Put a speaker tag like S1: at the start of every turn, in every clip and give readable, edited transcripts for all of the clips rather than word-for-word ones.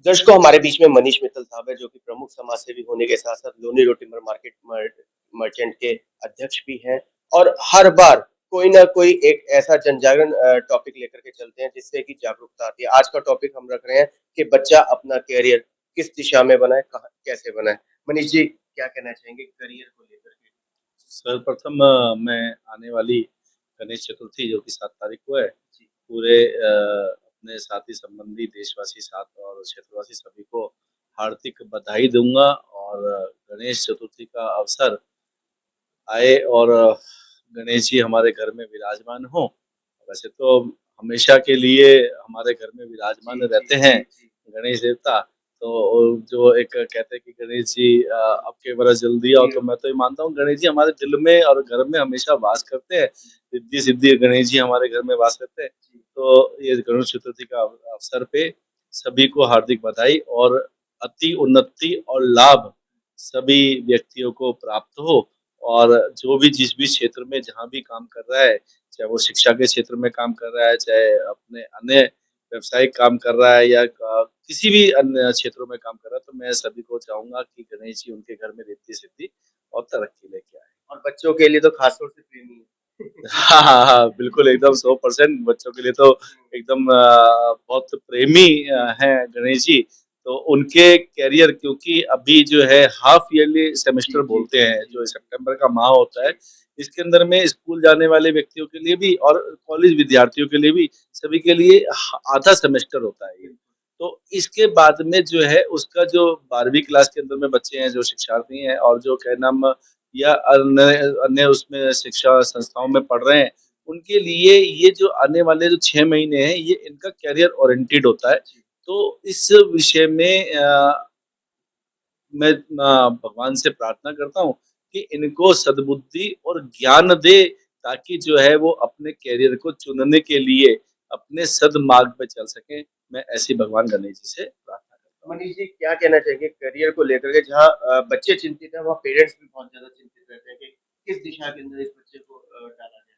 S1: दर्शकों, हमारे बीच में मनीष मित्तल साहब है, जो कि प्रमुख समाज सेवी होने के साथ साथ Loni road timber market merchant के अध्यक्ष भी हैं। और हर बार कोई ना कोई एक ऐसा जनजागरण टॉपिक लेकर के चलते हैं जिससे कि जागरूकता आती है। आज का टॉपिक हम रख रहे हैं कि बच्चा अपना कैरियर किस दिशा में बनाए, कहाँ कैसे बनाए। मनीष जी, क्या कहना चाहेंगे करियर को लेकर के?
S2: सर्वप्रथम मैं आने वाली गणेश चतुर्थी जो कि 7 तारीख को है,
S1: जी।
S2: पूरे अपने साथी संबंधी देशवासी साथ और क्षेत्रवासी सभी को हार्दिक बधाई दूंगा। और गणेश चतुर्थी का अवसर आए और गणेश जी हमारे घर में विराजमान हो। वैसे तो हमेशा के लिए हमारे घर में
S1: जी,
S2: विराजमान
S1: जी,
S2: रहते हैं
S1: जी, जी।
S2: गणेश देवता। तो जो एक कहते हैं कि गणेश जी अब के बरस जल्दी आओ,
S1: जी,
S2: तो मैं तो ये मानता हूँ गणेश जी हमारे दिल में और घर में हमेशा वास करते हैं। रिद्धि सिद्धि गणेश जी हमारे घर में वास करते हैं।
S1: जी।
S2: तो ये गणेश चतुर्थी का अवसर पे सभी को हार्दिक बधाई और अति उन्नति और लाभ सभी व्यक्तियों को प्राप्त हो। और जो भी जिस भी क्षेत्र में जहाँ भी काम कर रहा है, चाहे वो शिक्षा के क्षेत्र में काम कर रहा है, चाहे अपने अन्य व्यावसायिक काम कर रहा है या किसी भी अन्य क्षेत्रों में काम कर रहा है, तो मैं सभी को चाहूंगा कि गणेश जी उनके घर में रिद्धि सिद्धि और तरक्की लेके आए।
S1: और बच्चों के लिए तो खास तौर से प्रेमी है।
S2: हाँ, हाँ, हाँ, बिल्कुल एकदम 100% बच्चों के लिए तो एकदम बहुत प्रेमी हैं गणेश जी। तो उनके करियर, क्योंकि अभी जो है हाफ ईयरली
S1: जी,
S2: सेमेस्टर
S1: जी,
S2: बोलते
S1: जी,
S2: हैं,
S1: जी।
S2: जो सितंबर का माह होता है,
S1: जी।
S2: इसके अंदर में स्कूल जाने वाले व्यक्तियों के लिए भी और कॉलेज विद्यार्थियों के लिए भी सभी के लिए आधा सेमेस्टर होता है ये।
S1: बिल्कुल।
S2: तो इसके बाद में जो है उसका जो 12वीं क्लास के अंदर में बच्चे हैं, जो शिक्षार्थी हैं और जो क्या नाम या अन्य अन्य उसमें शिक्षा संस्थाओं में पढ़ रहे हैं, उनके लिए ये जो आने वाले जो 6 महीने हैं, ये इनका करियर ओरिएंटेड होता है।
S1: जी।
S2: तो इस विषय में मैं भगवान से प्रार्थना करता हूँ कि इनको सद्बुद्धि और ज्ञान दे, ताकि जो है वो अपने करियर को चुनने के लिए अपने सद्मार्ग पे चल सकें। मैं ऐसी भगवान गणेश जी से प्रार्थना करता हूँ।
S1: मनीष जी, क्या कहना चाहेंगे करियर को लेकर के, जहाँ बच्चे चिंतित हैं, वहाँ पेरेंट्स भी बहुत ज़्यादा चिंतित रहते हैं कि किस दिशा के अंदर इस बच्चे को डाला जाए?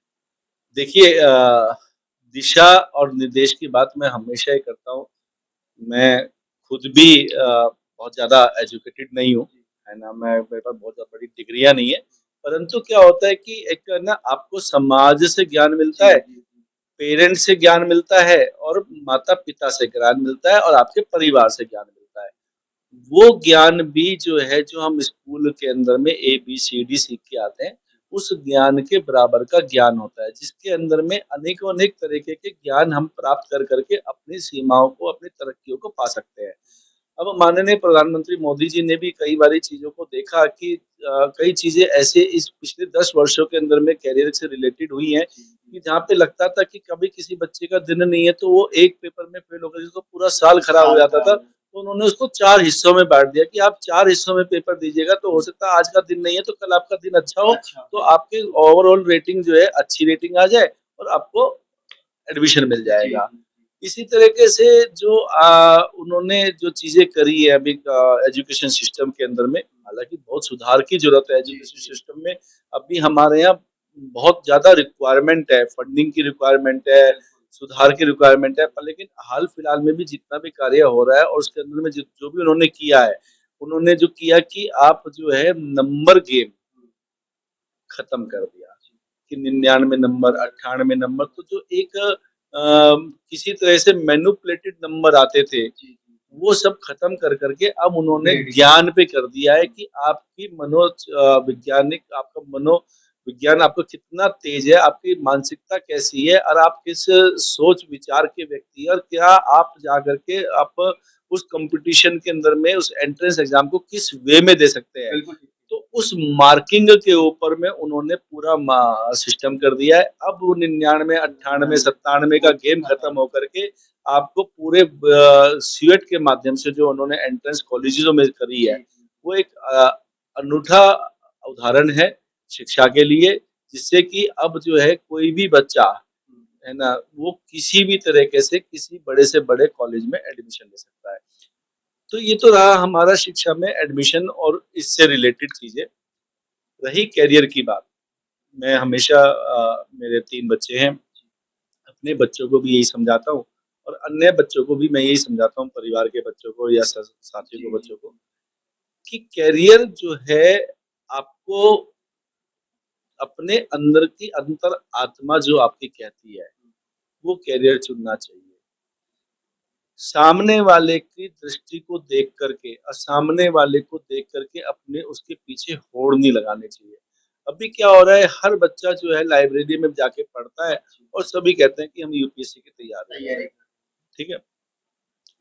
S2: देखिए दिशा और निर्देश की बात मैं हमेशा ही करता हूँ। मैं खुद भी बहुत ज़्यादा एजुकेटेड नहीं हूँ,
S1: जी,
S2: है ना? मेरे पास बहुत ज़्यादा बड़ी डिग्रियाँ नहीं है, परंतु क्या होता है कि एक ना आपको समाज से ज्ञान मिलता
S1: जी,
S2: है,
S1: जी, जी।
S2: पेरेंट्स से ज्ञान मिलता है और माता-पिता से ज्ञान मिलता है और आपके परिवार से ज्ञान मिलता है। वो ज्ञान भी जो है, जो हम स्कूल के अंदर में एबीसीडी सीख के आते हैं, उस ज्ञान के बराबर का ज्ञान होता है, जिसके अंदर में अनेकों-अनेक तरीके के ज्ञान हम प्राप्त कर कर के अपनी सीमाओं को, अपनी तरक्कियों को पा सकते हैं। अब माननीय प्रधानमंत्री मोदी जी ने भी कई बारी चीज़ों को देखा कि कई चीज़ें ऐसे इस पिछले 10 वर्षों के अंदर में करियर से रिलेटेड हुई हैं,
S1: जी, जी,
S2: कि जहाँ पे लगता था कि कभी किसी बच्चे का दिन नहीं है, तो वो एक पेपर में फेल होकर जिसको पूरा साल खराब हो
S1: साल
S2: जाता था,
S1: खराब है।
S2: तो उन्होंने उसको 4 हिस्सों में बाँट दिया कि आप 4 हिस्सों में पेपर दीजिएगा, तो हो सकता है आज का दिन नहीं है, तो कल आपका दिन अच्छा हो,
S1: अच्छा।
S2: तो आपकी ओवरऑल रेटिंग जो है अच्छी रेटिंग आ जाए और आपको एडमिशन मिल
S1: जी,
S2: जाएगा।
S1: जी, जी।
S2: इसी तरीके से जो उन्होंने जो चीज़ें करी है अभी एजुकेशन सिस्टम के अंदर में, हालाँकि बहुत सुधार की ज़रूरत है
S1: जी,
S2: एजुकेशन
S1: जी।
S2: सिस्टम में। अभी हमारे यहाँ बहुत ज़्यादा रिक्वायरमेंट है, फंडिंग की रिक्वायरमेंट है,
S1: बिल्कुल।
S2: सुधार की रिक्वायरमेंट है। पर लेकिन हाल-फिलहाल में भी जितना भी कार्य हो रहा है और उसके अंदर में जो भी उन्होंने किया है, उन्होंने जो किया कि आप जो है नंबर गेम
S1: हुँ,
S2: खत्म कर दिया,
S1: जी,
S2: कि 99 नंबर, 98 नंबर, तो जो एक किसी तरह से मैनिपुलेटेड नंबर आते थे,
S1: जी, जी।
S2: वो सब खत्म कर कर के अब उन्होंने
S1: ग्रेडिंग।
S2: ज्ञान पे कर दिया है
S1: हुँ,
S2: कि आपकी वैज्ञानिक आपका मनोविज्ञान आपका कितना तेज है, आपकी मानसिकता कैसी है और आप किस सोच विचार के व्यक्ति हैं और क्या आप जा कर के आप उस कॉम्पिटिशन के अंदर में उस एंट्रेंस एग्जाम को किस वे में दे सकते हैं।
S1: बिल्कुल ठीक।
S2: तो उस मार्किंग के ऊपर में उन्होंने पूरा सिस्टम कर दिया है। अब वो 99, 98,
S1: 99
S2: 97 का
S1: वो
S2: गेम
S1: खत्म।
S2: खत्म होकर के आपको पूरे सीटेट के माध्यम से जो उन्होंने एंट्रेंस कॉलेजों में करी है,
S1: जी, जी।
S2: वो एक अनूठा उदाहरण है शिक्षा के लिए, जिससे कि अब जो है कोई भी बच्चा,
S1: हुँ,
S2: है ना, वो किसी भी तरीके से किसी बड़े से बड़े कॉलेज में एडमिशन ले सकता है। तो ये तो रहा हमारा शिक्षा में एडमिशन और इससे रिलेटेड चीज़ें। रही करियर की बात, मैं हमेशा मेरे 3 बच्चे हैं, अपने बच्चों को भी यही समझाता हूँ और अन्य बच्चों को भी मैं यही समझाता हूँ, परिवार के बच्चों को या साथियों
S1: जी,
S2: को,
S1: जी।
S2: बच्चों को, कि करियर जो है आपको अपने अंदर की अंतर आत्मा जो आपकी कहती है, वो करियर चुनना चाहिए। सामने वाले की दृष्टि को देख करके और सामने वाले को देख करके अपने उसके पीछे होड़ नहीं लगाने चाहिए। अभी क्या हो रहा है, हर बच्चा जो है लाइब्रेरी में जाके पढ़ता है और सभी कहते हैं कि हम यूपीएससी की तैयारी कर रहे
S1: तैयारी।
S2: हैं, ठीक है?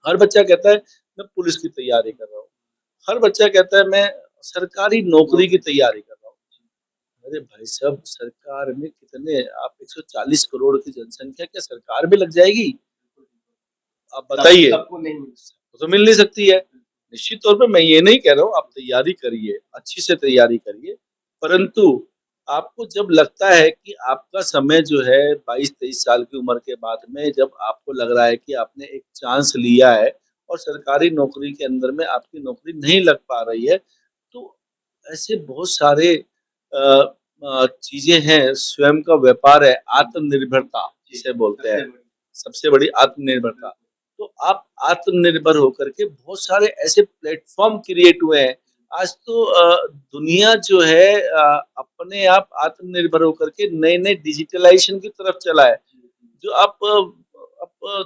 S2: हर बच्चा कहता है मैं पुलिस की तैयारी कर रहा हूँ। हर बच्चा कहता है मैं सरकारी नौकरी की तैयारी कर रहा हूँ। अरे भाई साहब, सरकार में कितने, आप 140 करोड़ की जनसंख्या, क्या सरकार में लग जाएगी? आप बताइए।
S1: सबको नहीं मिल
S2: सबको तो मिल नहीं सकती है। निश्चित तौर पे मैं ये नहीं कह रहा हूँ आप तैयारी करिए, अच्छी से तैयारी करिए, परंतु आपको जब लगता है कि आपका समय जो है 22-23 साल की उम्र के बाद में, जब आपको लग रहा है कि आपने एक चांस लिया है और सरकारी नौकरी के अंदर में आपकी नौकरी नहीं लग पा रही है, तो ऐसे बहुत सारे चीजें हैं, स्वयं का व्यापार है, आत्मनिर्भरता जिसे बोलते हैं,
S1: सबसे बड़ी।
S2: सबसे बड़ी आत्मनिर्भरता। तो आप आत्मनिर्भर होकर के बहुत सारे ऐसे प्लेटफॉर्म क्रिएट हुए हैं। आज तो दुनिया जो है अपने आप आत्मनिर्भर होकर के नए नए डिजिटलाइजेशन की तरफ चला है। जो आप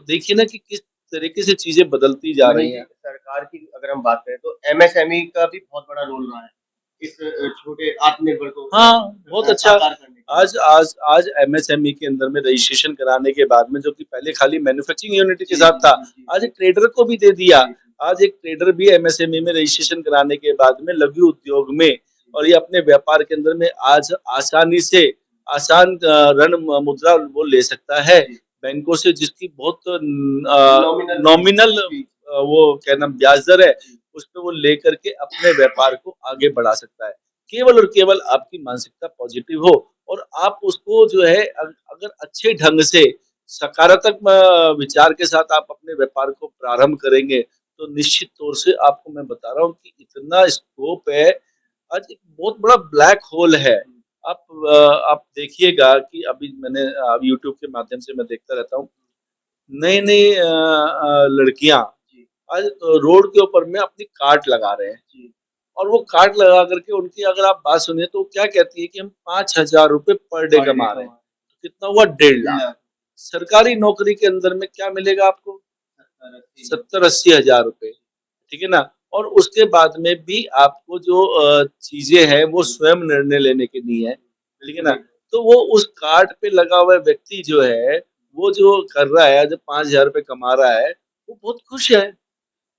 S2: देखिए ना कि किस तरीके से चीजें बदलती जा
S1: माने
S2: रही
S1: कि
S2: हैं।
S1: सरकार की अगर हम बात करें तो एमएसएमई का भी बहुत बड़ा रोल रहा है इस छोटे आत्मनिर्भर को
S2: हाँ, बहुत अच्छा।
S1: साकार करने के लिए।
S2: आज एमएसएमई के अंदर में रजिस्ट्रेशन कराने के बाद में, जो कि पहले खाली मैन्युफैक्चरिंग यूनिट के
S1: जी,
S2: साथ
S1: जी,
S2: था,
S1: जी, जी,
S2: आज
S1: जी।
S2: एक ट्रेडर को भी दे दिया।
S1: जी, जी।
S2: आज एक ट्रेडर भी एमएसएमई में रजिस्ट्रेशन कराने के बाद में लघु उद्योग में और ये अपने व्यापार के अंदर में आज आसानी से आसान ऋण मुद्रा वो ले सकता है
S1: जी।
S2: बैंकों से, जिसकी बहुत
S1: नॉमिनल फीस।
S2: नॉमिनल
S1: जी,
S2: वो क्या नाम ब्याज दर है,
S1: जी।
S2: उस पे वो लेकर के अपने व्यापार को आगे बढ़ा सकता है। केवल और केवल आपकी मानसिकता पॉजिटिव हो और आप उसको जो है अगर अच्छे ढंग से सकारात्मक विचार के साथ आप अपने व्यापार को प्रारंभ करेंगे, तो निश्चित तौर से आपको मैं बता रहा हूँ कि इतना स्कोप है। आज एक बहुत बड़ा ब्लैक होल है। आप देखिएगा कि अभी मैंने यूट्यूब के माध्यम से मैं देखता रहता हूँ, नई नई लड़कियां
S1: जी,
S2: आज रोड के ऊपर में अपनी कार्ट लगा रहे हैं
S1: जी।
S2: और वो कार्ड लगा करके उनकी अगर आप बात सुनिए तो वो क्या कहती है कि हम 5,000 रुपए पर डे
S1: पर डे
S2: कमा रहे हैं।
S1: कमा
S2: तो कितना हुआ? 1.5 लाख।
S1: 1.5 लाख।
S2: सरकारी नौकरी के अंदर में क्या मिलेगा आपको?
S1: 70-80
S2: 70-80 हजार रुपए, ठीक है ना? और उसके बाद में भी आपको जो चीजें हैं वो स्वयं निर्णय लेने की नहीं है, ठीक है
S1: बिल्कुल
S2: ना?
S1: नहीं।
S2: तो वो उस कार्ड पे लगा हुआ व्यक्ति जो है, वो जो कर रहा है, जो 5,000 रुपए कमा रहा है, वो बहुत खुश है।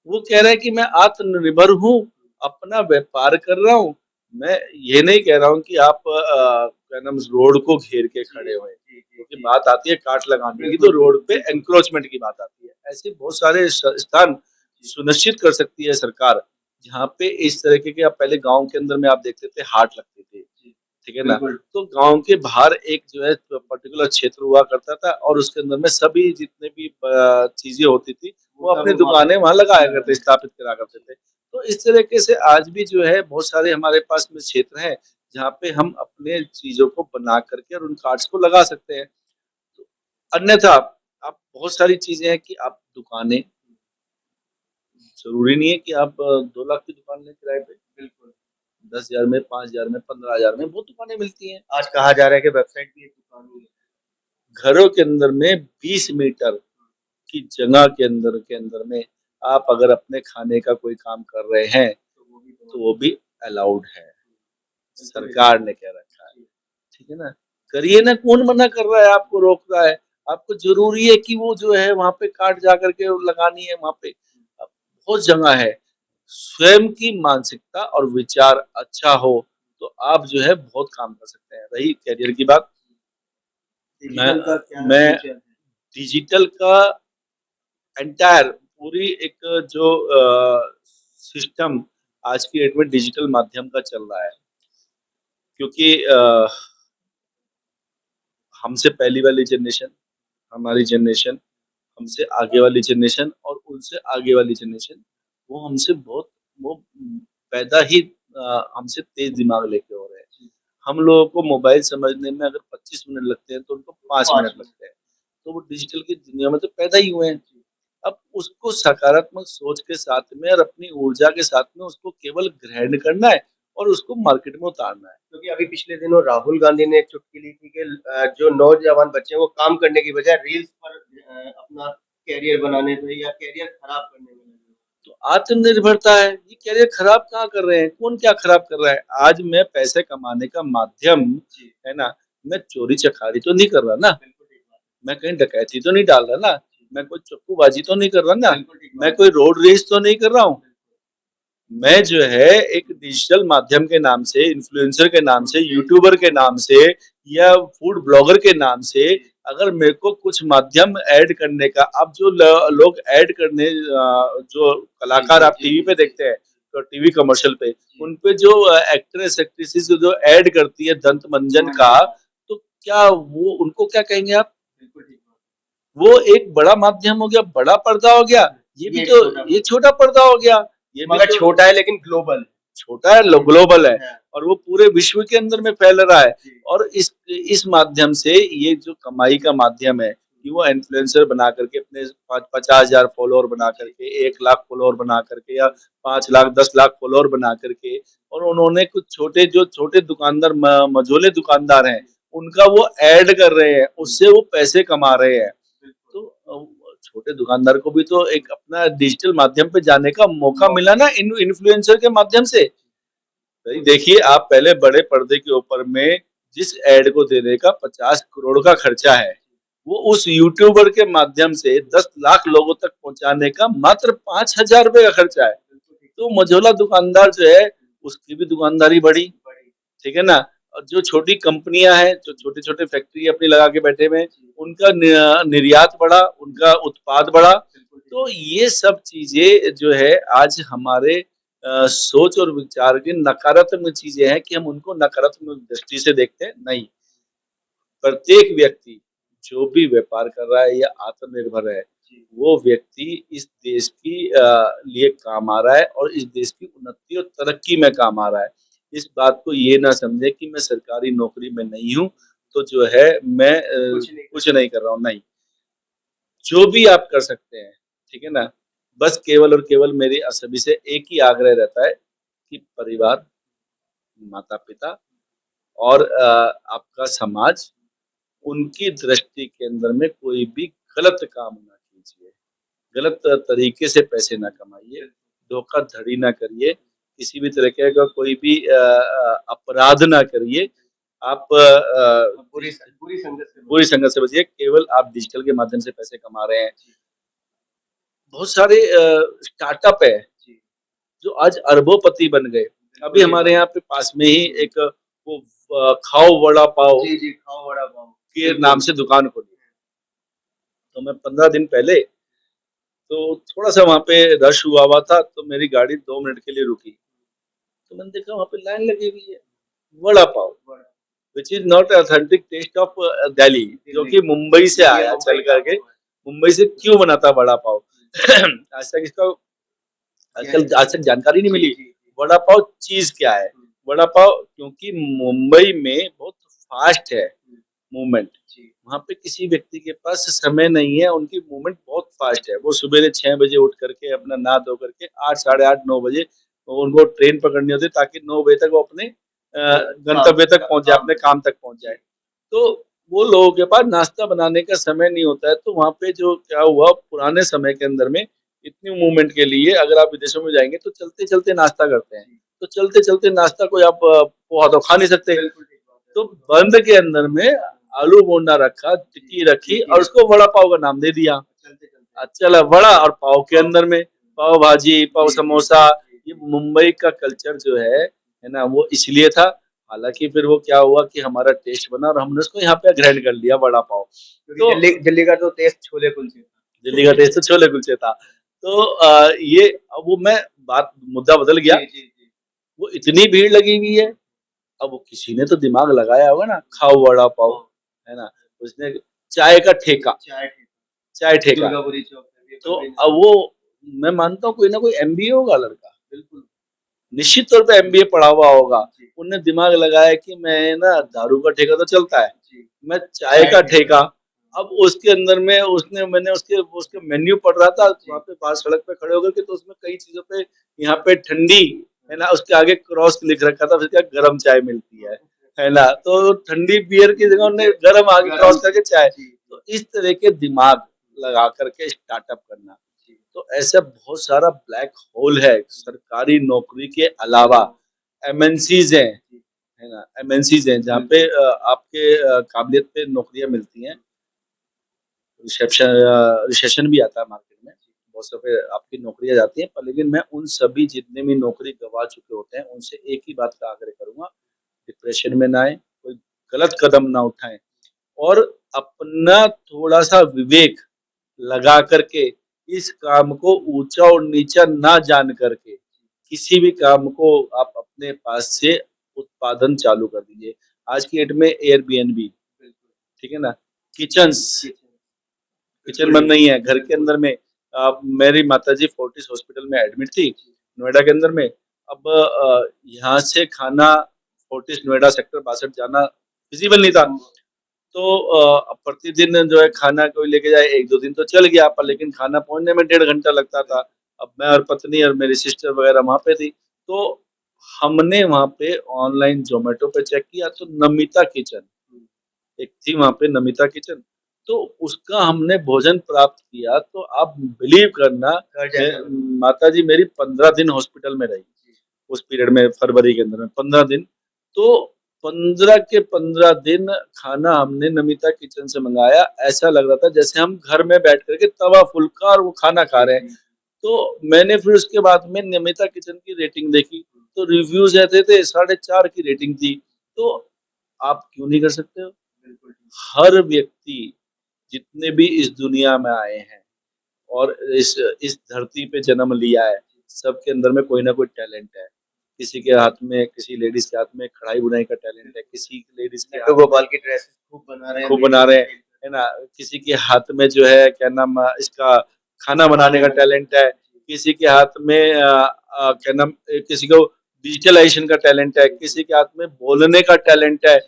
S2: वो कह रहा है कि मैं आत्मनिर्भर हूँ, अपना व्यापार कर रहा हूँ। मैं ये नहीं कह रहा हूँ कि आप क्या नाम रोड को घेर के
S1: जी,
S2: खड़े हुए,
S1: जी, जी,
S2: क्योंकि
S1: जी।
S2: बात आती है काट लगाने की तो
S1: बिल्कुल,
S2: रोड
S1: बिल्कुल,
S2: पे
S1: बिल्कुल।
S2: एंक्रोचमेंट की बात आती है। ऐसे बहुत सारे स्थान
S1: जी,
S2: सुनिश्चित कर सकती है सरकार, जहाँ पे इस तरीके के, आप पहले गाँव के अंदर में आप देखते थे हाट लगते थे,
S1: जी।
S2: ठीक है ना?
S1: बिल्कुल।
S2: तो गाँव के बाहर एक जो है पर्टिकुलर क्षेत्र हुआ करता था और उसके अंदर में सभी जितने भी चीजें होती थी,
S1: वो
S2: वो
S1: सब
S2: अपनी
S1: वहाँ पे
S2: दुकानें वहाँ लगाया करते,
S1: लगाया।
S2: स्थापित करा करते थे। तो इस तरीके से आज भी जो है बहुत सारे हमारे पास में क्षेत्र हैं, जहाँ पे हम अपने चीज़ों को बना करके और उन कार्ड्स को लगा सकते हैं। तो अन्यथा आप बहुत सारी चीज़ें हैं कि आप दुकानें, ज़रूरी नहीं है कि आप 2 लाख की दुकान लें किराए पे।
S1: बिल्कुल।
S2: 10,000 में, 5,000 में, 15,000 में बहुत दुकानें मिलती हैं।
S1: आज कहा जा रहा है कि वेबसाइट भी एक दुकान ही है।
S2: घरों के अंदर में 20 मीटर की जगह के अंदर में आप अगर अपने खाने का कोई काम कर रहे हैं,
S1: तो वो भी
S2: तो
S1: बहुत
S2: वो भी अलाउड है।
S1: बिल्कुल
S2: सरकार ने कह रखा है,
S1: जी,
S2: ठीक है ना? करिए ना, कौन मना कर रहा है, आपको रोक रहा है? आपको ज़रूरी है कि वो जो है वहाँ पे कार्ड जा कर के लगानी है वहाँ पे? बहुत जगह है। स्वयं की मानसिकता और विचार अच्छा हो, तो आप जो है बहुत काम कर सकते हैं। रही करियर की बात, मैं
S1: डिजिटल का क्या
S2: मैं
S1: फ्यूचर है?
S2: डिजिटल का एंटायर पूरी एक जो सिस्टम आज की डेट में डिजिटल माध्यम का चल रहा है, क्योंकि हमसे पहली वाली जनरेशन, हमारी जनरेशन, हमसे आगे वाली जनरेशन और उनसे आगे वाली जनरेशन, वो हमसे बहुत वो पैदा ही हमसे तेज दिमाग लेके हो रहे हैं। हम लोगों को मोबाइल समझने में अगर 25 मिनट लगते हैं तो उनको 5 मिनट
S1: 5 मिनट।
S2: लगते हैं। तो वो डिजिटल की दुनिया में तो पैदा ही हुए हैं। अब उसको सकारात्मक सोच के साथ में और अपनी ऊर्जा के साथ में उसको केवल ग्रहण करना है और उसको मार्केट में उतारना है।
S1: क्योंकि अभी पिछले दिनों राहुल गांधी ने एक चुटकी ली थी कि जो नौजवान बच्चे हैं वो काम करने की बजाय रील्स पर अपना कैरियर बनाने पे या कैरियर खराब करने में लगे हैं।
S2: तो आत्मनिर्भरता है, ये करियर खराब कहाँ कर रहे हैं? कौन क्या खराब कर रहा है? आज मैं पैसे कमाने का माध्यम,
S1: जी,
S2: है ना? मैं चोरी-चकारी तो नहीं कर रहा ना,
S1: बिल्कुल ठीक बात
S2: मैं कहीं डकैती तो नहीं डाल रहा ना,
S1: है।
S2: मैं कोई चप्पूबाजी तो नहीं कर रहा ना,
S1: बिल्कुल ठीक
S2: मैं
S1: बात
S2: कोई रोड रेस तो नहीं कर रहा हूँ। मैं जो है एक डिजिटल माध्यम के नाम से, इन्फ्लुएंसर के नाम से, यूट्यूबर के नाम से या फूड ब्लॉगर के नाम से अगर मेरे को कुछ माध्यम ऐड करने का, अब जो लोग ऐड करने जो कलाकार आप टीवी पे देखते हैं, तो टीवी कमर्शियल पे, उन पे जो एक्ट्रेस एक्ट्रेसेस जो ऐड करती है दंत मंजन का, तो क्या वो उनको क्या कहेंगे आप?
S1: बिल्कुल ठीक बात
S2: वो एक बड़ा माध्यम हो गया, बड़ा पर्दा हो गया। ये भी
S1: ये
S2: तो
S1: छोटा
S2: ये छोटा पर्दा हो गया। ये भी
S1: मगर
S2: तो
S1: छोटा है लेकिन ग्लोबल
S2: छोटा है, ग्लोबल है
S1: है।
S2: और वो पूरे विश्व के अंदर में फैल रहा है।
S1: जी,
S2: और इस माध्यम से ये जो कमाई का माध्यम है कि वो इन्फ्लुएंसर बना करके अपने 50,000 फॉलोअर बना करके 1 लाख फॉलोअर बना करके या 5 लाख 10 लाख फॉलोअर बना करके, और उन्होंने कुछ छोटे दुकानदार मझोले दुकानदार हैं उनका वो ऐड कर रहे हैं, उससे वो पैसे कमा रहे हैं। तो छोटे दुकानदार को भी तो एक अपना डिजिटल माध्यम पे जाने का मौका मिला ना इन इन्फ्लुएंसर के माध्यम से। भाई देखिए, आप पहले बड़े पर्दे के ऊपर में जिस एड को देने का 50 करोड़ का खर्चा है, वो उस यूट्यूबर के माध्यम से 10 लाख लोगों तक पहुंचाने का मात्र 5,000 रुपए का खर्चा है। तो मझोला दुकानदार जो है, उसकी भी दुकानदारी बढ़ी, ठीक है ना? और जो छोटी कंपनियां हैं, जो छोटे-छोटे फैक्ट्री अपनी लगा के बैठे हुए हैं, उनका निर्यात बढ़ा, उनका उत्पाद बढ़ा। तो ये सब चीजें जो है आज हमारे सोच और विचार की नकारात्मक चीजें हैं कि हम उनको नकारात्मक दृष्टि से देखते हैं। नहीं, प्रत्येक व्यक्ति जो भी व्यापार कर रहा है या आत्मनिर्भर है, वो व्यक्ति इस देश की लिए काम आ रहा है और इस देश की उन्नति और तरक्की में काम आ रहा है। इस बात को ये ना समझे कि मैं सरकारी नौकरी में नहीं हूँ, तो जो है मैं कुछ नहीं कर रहा हूँ, नहीं। जो भी आप कर सकते हैं, ठीक है ना? बस केवल और केवल मेरी सभी से एक ही आग्रह रहता है कि परिवार, माता-पिता और आपका समाज, उनकी दृष्टि के अंदर में कोई भी गलत काम ना कीजिए, गलत तरीके से पैसे ना कमाइए, धोखाधड़ी ना करिए, किसी भी तरीके का कोई भी अपराध ना करिए। आप बुरी संगत से बचिए, केवल आप डिजिटल के माध्यम से पैसे कमा रहे हैं। बहुत सारे स्टार्टअप है जो आज अरबोपति बन गए। अभी हमारे यहाँ पे पास में ही एक वो खाओ वड़ा पाव
S1: खाओ वड़ा पाव
S2: के नाम से दुकान खोली। तो मैं 15 दिन पहले, तो थोड़ा सा वहाँ पे रश हुआ था, तो मेरी गाड़ी 2 मिनट के लिए रुकी, तो मैंने देखा वहाँ पे लाइन लगी हुई है vada pav, which is not authentic taste of Delhi, जो कि मुंबई से आया चल करके, मुंबई से क्यों बनाता वड़ा पाव। आज तक इसका आज तक जानकारी नहीं मिली वड़ा पाव चीज क्या है। वड़ा पाव क्योंकि मुंबई में बहुत फास्ट है मूवमेंट, वहाँ पे किसी व्यक्ति के पास समय नहीं है, उनकी मूवमेंट बहुत फास्ट है। वो सुबह 6 बजे उठ करके अपना नहा धो करके 8 साढ़े 8 9 बजे उनको ट्रेन पकड़नी होती है ताकि 9 बजे तक वो अपने गंतव्य तक पहुंच जाए, अपने काम तक पहुंच जाए। तो वो लोगों के पास नाश्ता बनाने का समय नहीं होता है, तो वहाँ पे जो क्या हुआ पुराने समय के अंदर में, इतनी मूवमेंट के लिए अगर आप विदेशों में जाएंगे तो चलते चलते नाश्ता करते हैं, तो चलते चलते नाश्ता कोई आप पोहा तो खा नहीं सकते, तो बंद के अंदर में आलू बोंडा रखा, टिक्की रखी और उसको वड़ा पाव का नाम दे दिया। चला वड़ा और पाव के अंदर में पाव भाजी, पाव समोसा, ये मुंबई का कल्चर जो है ना, वो इसलिए था। हालांकि फिर वो क्या हुआ कि हमारा टेस्ट बना और हमने उसको यहाँ पे ग्रहण कर लिया वड़ा पाव। तो
S1: दिल्ली का तो टेस्ट छोले कुलचे
S2: दिल्ली का टेस्ट तो छोले कुलचे था। तो ये अब वो मैं बात मुद्दा बदल गया। वो इतनी भीड़ लगी हुई है, अब वो किसी ने तो दिमाग लगाया होगा ना, खाओ वड़ा पाव, है ना, उसने चाय का ठेका, चाय ठेका, तो अब वो मैं मानता हूँ कोई ना कोई एमबीए होगा लड़का, बिल्कुल निश्चित तौर पे एमबीए पढ़ा हुआ होगा। उनने दिमाग लगाया कि मैं ना दारू का ठेका तो चलता है, मैं चाय का ठेका अब उसके अंदर में मैंने उसके उसके मेन्यू पढ़ रहा था वहाँ पे बाहर सड़क पे खड़े होकर के, तो उसमें कई चीजों पे यहाँ पे ठंडी है ना, उसके आगे क्रॉस लिख रखा था, फिर क्या गर्म चाय मिलती है ना, तो ठंडी बियर की जगह उन्होंने गर्म आगे क्रॉस करके चाय। तो इस तरह के दिमाग लगा करके स्टार्टअप करना, तो ऐसा बहुत सारा ब्लैक होल है सरकारी नौकरी के अलावा। एमएनसीज है ना, एमएनसीज हैं जहाँ पे आपके काबिलियत पे नौकरियां मिलती हैं। रिसेशन भी आता है मार्केट में, बहुत सारे आपकी नौकरियां जाती हैं, पर लेकिन मैं उन सभी जितने भी नौकरी गंवा चुके होते हैं उनसे एक ही बात का आग्रह करूंगा, डिप्रेशन में ना आए, कोई गलत कदम ना उठाएं, और अपना थोड़ा सा विवेक लगा करके इस काम को ऊंचा और नीचा ना जान करके किसी भी काम को आप अपने पास से उत्पादन चालू कर दीजिए। आज की डेट में एयरबीएनबी, ठीक है ना, किचन्स, किचन बन नहीं है घर के अंदर में। मेरी माताजी फोर्टिस हॉस्पिटल में एडमिट थी, नोएडा के अंदर में। अब यहाँ से खाना फोर्टिस नोएडा सेक्टर 62 जाना फिजिबल नहीं था, तो प्रतिदिन जो है खाना कोई लेके जाए, एक दो दिन तो चल गया, पर लेकिन खाना पहुंचने में 1.5 घंटा लगता था। अब मैं और पत्नी और मेरी सिस्टर वगैरह वहां पे थी, तो हमने वहां पे ऑनलाइन जोमेटो पे चेक किया, तो नमिता किचन एक थी वहां पे, नमिता किचन, तो उसका हमने भोजन प्राप्त किया। तो आप बिलीव करना, माता जी मेरी 15 दिन हॉस्पिटल में रही उस पीरियड में, फरवरी के अंदर में 15 दिन। तो 15 के 15 दिन खाना हमने नमिता किचन से मंगाया, ऐसा लग रहा था जैसे हम घर में बैठ करके तवा फुल्का और वो खाना खा रहे हैं। तो मैंने फिर उसके बाद में नमिता किचन की रेटिंग देखी, तो रिव्यूज ऐसे थे, 4.5 की रेटिंग थी। तो आप क्यों नहीं कर सकते हो? हर व्यक्ति जितने भी इस दुनिया में आए हैं और इस धरती पे जन्म लिया है, सबके अंदर में कोई ना कोई टैलेंट है। किसी के हाथ में, किसी लेडीज के हाथ में कढ़ाई बुनाई का टैलेंट है, किसी लेडीज के
S1: नट्टू
S2: हाथ
S1: गोपाल की ड्रेसेस खूब बना रहे हैं,
S2: खूब बना रहे हैं, है ना, किसी के हाथ में जो है क्या नाम इसका खाना बनाने का टैलेंट है, किसी के हाथ में क्या नाम किसी को डिजिटलाइजेशन का टैलेंट है, किसी के हाथ में बोलने का टैलेंट है,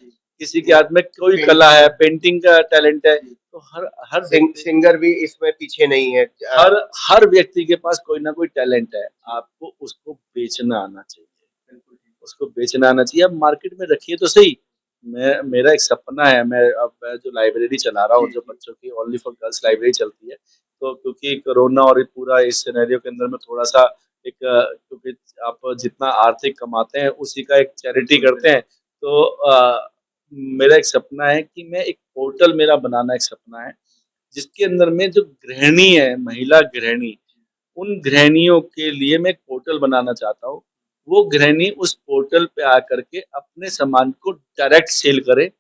S2: किसी के हाथ में कोई कला है, पेंटिंग का टैलेंट है। तो हर हर
S1: सिंगर भी इसमें पीछे नहीं है।
S2: हर हर व्यक्ति के पास कोई ना कोई टैलेंट है, आपको उसको बेचना आना चाहिए, उसको बेचना आना चाहिए। अब मार्केट में रखिए तो सही। मेरा एक सपना है, मैं जो लाइब्रेरी चला रहा हूँ, जो बच्चों की ओनली फॉर गर्ल्स लाइब्रेरी चलती है, तो क्योंकि कोरोना और पूरा इस सिनेरियो के अंदर में थोड़ा सा एक क्योंकि आप जितना आर्थिक कमाते हैं उसी का एक चैरिटी करते हैं, तो मेरा एक सपना है कि मैं एक पोर्टल, मेरा बनाना एक सपना है, जिसके अंदर में जो गृहिणी है, महिला गृहिणी, उन गृहिणियों के लिए मैं एक पोर्टल बनाना चाहता हूँ। वो गृहिणी उस पोर्टल पे आकर के अपने सामान को डायरेक्ट सेल करें,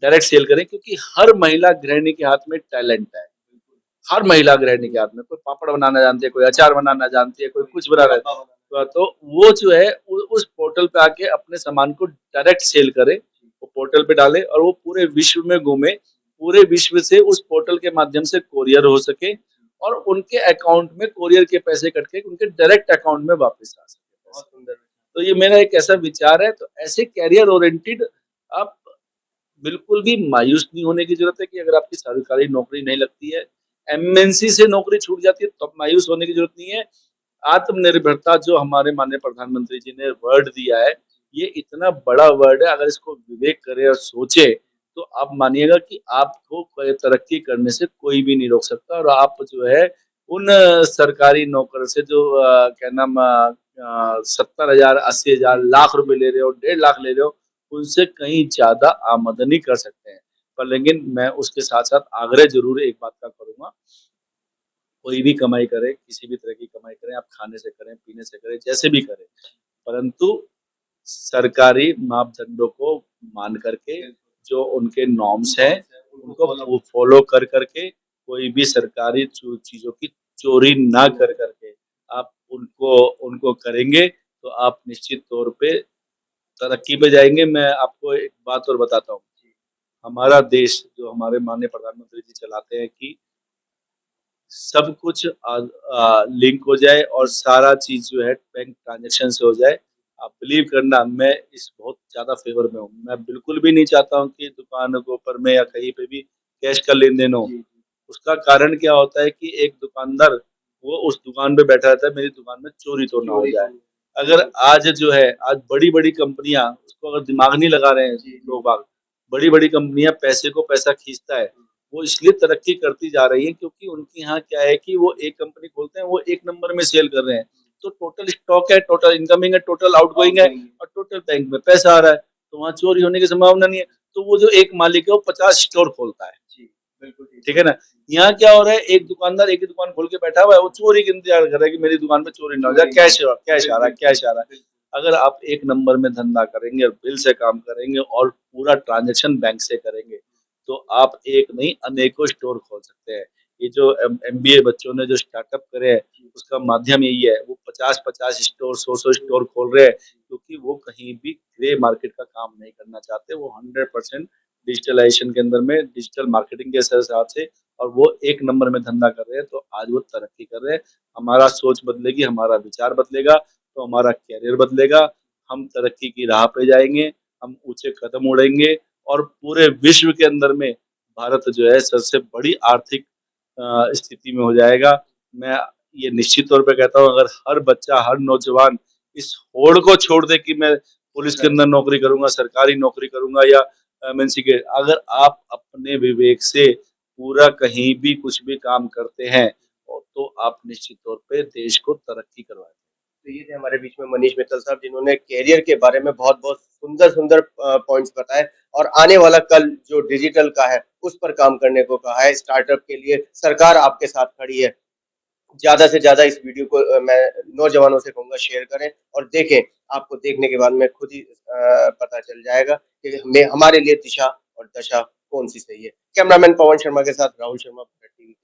S2: क्योंकि हर महिला गृहिणी के हाथ में टैलेंट है। हर महिला गृहिणी के हाथ में, कोई पापड़ बनाना जानती है, कोई अचार बनाना जानती है, कोई कुछ बनाना, तो वो जो है उस पोर्टल पे आके अपने सामान को डायरेक्ट सेल करे, वो पोर्टल पे डाले और वो पूरे विश्व में घूमे, पूरे विश्व से उस पोर्टल के माध्यम से कोरियर हो सके और उनके अकाउंट में कोरियर के पैसे कट के उनके डायरेक्ट अकाउंट में वापस आ सके। बहुत सुंदर। तो ये मेरा एक ऐसा विचार है। तो ऐसे कैरियर ओरिएंटेड, आप बिल्कुल भी मायूस नहीं होने की जरूरत है कि अगर आपकी सरकारी नौकरी नहीं लगती है, एमएनसी से नौकरी छूट जाती है, तब मायूस होने की जरूरत नहीं है। आत्मनिर्भरता जो हमारे माननीय प्रधानमंत्री जी ने वर्ड दिया है, ये इतना बड़ा वर्ड है, अगर इसको विवेक करे और सोचे तो आप मानिएगा कि आपको तरक्की करने से कोई भी नहीं रोक सकता। और आप जो है उन सरकारी नौकर से जो क्या नाम 70,000, 80,000, लाख रुपए ले रहे हो, 1.5 लाख ले रहे हो, उनसे कहीं ज्यादा आमदनी कर सकते हैं। पर लेकिन मैं उसके साथ साथ आग्रह जरूर एक बात का करूंगा, कोई भी कमाई करे, किसी भी तरह की कमाई करें, आप खाने से करें, पीने से करें, जैसे भी करें, परंतु सरकारी मापदंडों को मान करके, जो उनके नॉर्म्स हैं उनको फॉलो कर करके, कोई भी सरकारी चीजों की चोरी ना कर करके आप उनको उनको करेंगे, तो आप निश्चित तौर पे तरक्की पे जाएंगे। मैं आपको एक बात और बताता हूँ, हमारा देश जो हमारे माननीय प्रधानमंत्री जी चलाते हैं कि सब कुछ लिंक हो जाए और सारा चीज जो है बैंक ट्रांजेक्शन से हो जाए। आप बिलीव करना, मैं इस बहुत ज्यादा फेवर में हूँ। मैं बिल्कुल भी नहीं चाहता हूँ कि दुकानों के ऊपर में या कहीं पे भी कैश का लेन-देन हो।
S1: जी,
S2: उसका कारण क्या होता है कि एक दुकानदार वो उस दुकान पे बैठा रहता है, मेरी दुकान में चोरी तो ना हो
S1: चोरी तो
S2: जाए।
S1: नहीं।
S2: अगर
S1: बिल्कुल।
S2: आज जो है, आज बड़ी-बड़ी कंपनियाँ उसको अगर दिमाग नहीं लगा रहे हैं
S1: जी, जी।
S2: लोग बाग, बड़ी-बड़ी कंपनियाँ पैसे को पैसा खींचता है।
S1: हुँ,
S2: वो इसलिए तरक्की करती जा रही है क्योंकि उनके यहाँ क्या है कि वो एक कंपनी खोलते हैं, वो एक नंबर में सेल कर रहे हैं। तो टोटल स्टॉक है, टोटल इनकमिंग है, टोटल आउटगोइंग है
S1: आउटगोइंग
S2: और टोटल बैंक में पैसा आ रहा है। तो वहाँ चोरी होने की संभावना नहीं है। तो वो जो एक मालिक है वो 50 स्टोर खोलता है।
S1: जी, बिल्कुल ठीक
S2: ठीक
S1: बात।
S2: है ना? यहाँ क्या हो रहा है, एक दुकानदार एक ही दुकान खोल के बैठा हुआ है, वो चोरी का इंतज़ार कर रहा है कि मेरी दुकान पे चोरी ना हो जाए,
S1: चोरी नहीं
S2: कैश आ रहा है, कैश आ रहा है।
S1: बिल्कुल,
S2: अगर आप एक नंबर में धंधा करेंगे और बिल से काम करेंगे और पूरा ट्रांज़ैक्शन बैंक से करेंगे, तो आप एक नहीं अनेकों स्टोर खोल सकते हैं। ये जो एमबीए बच्चों ने जो स्टार्टअप करे हैं,
S1: जी,
S2: उसका माध्यम यही है, वो 50-50 स्टोर, 100-100 स्टोर खोल रहे हैं, क्योंकि वो कहीं भी ग्रे मार्केट का काम नहीं करना चाहते, वो 100% डिजिटलाइज़ेशन के अंदर में डिजिटल मार्केटिंग के हिसाब से और वो एक नंबर में धंधा कर रहे हैं, तो आज वो तरक्की कर रहे हैं। हमारा सोच बदलेगी, हमारा विचार बदलेगा, तो हमारा करियर बदलेगा, हम तरक्की की राह पे जाएँगे, हम ऊँचे कदम उड़ेंगे और पूरे विश्व के अंदर में भारत जो है सबसे बड़ी आर्थिक स्थिति में हो जाएगा। मैं ये निश्चित तौर पे कहता हूँ अगर हर बच्चा, हर नौजवान इस होड़ को छोड़ दे कि मैं पुलिस के
S1: सरकार
S2: अंदर नौकरी करूँगा, सरकारी नौकरी करूँगा या एमएनसी के अगर आप अपने विवेक से पूरा कहीं भी कुछ भी काम करते हैं तो आप निश्चित तौर पे देश को तरक्की करवाएँगे।
S1: तो ये थे हमारे बीच में मनीष मित्तल साहब जिन्होंने करियर के बारे में बहुत-बहुत सुंदर-सुंदर पॉइंट्स बताए और आने वाला कल जो डिजिटल का है, उस पर काम करने को कहा है। स्टार्टअप के लिए सरकार आपके साथ खड़ी है। ज़्यादा से ज़्यादा इस वीडियो को मैं नौजवानों से कहूँगा शेयर करें और देखें। आपको देखने के बाद में खुद ही पता चल जाएगा कि हमें हमारे लिए दिशा और दशा कौन-सी सही है। कैमरामैन पवन शर्मा के साथ राहुल शर्मा, भारत टीवी।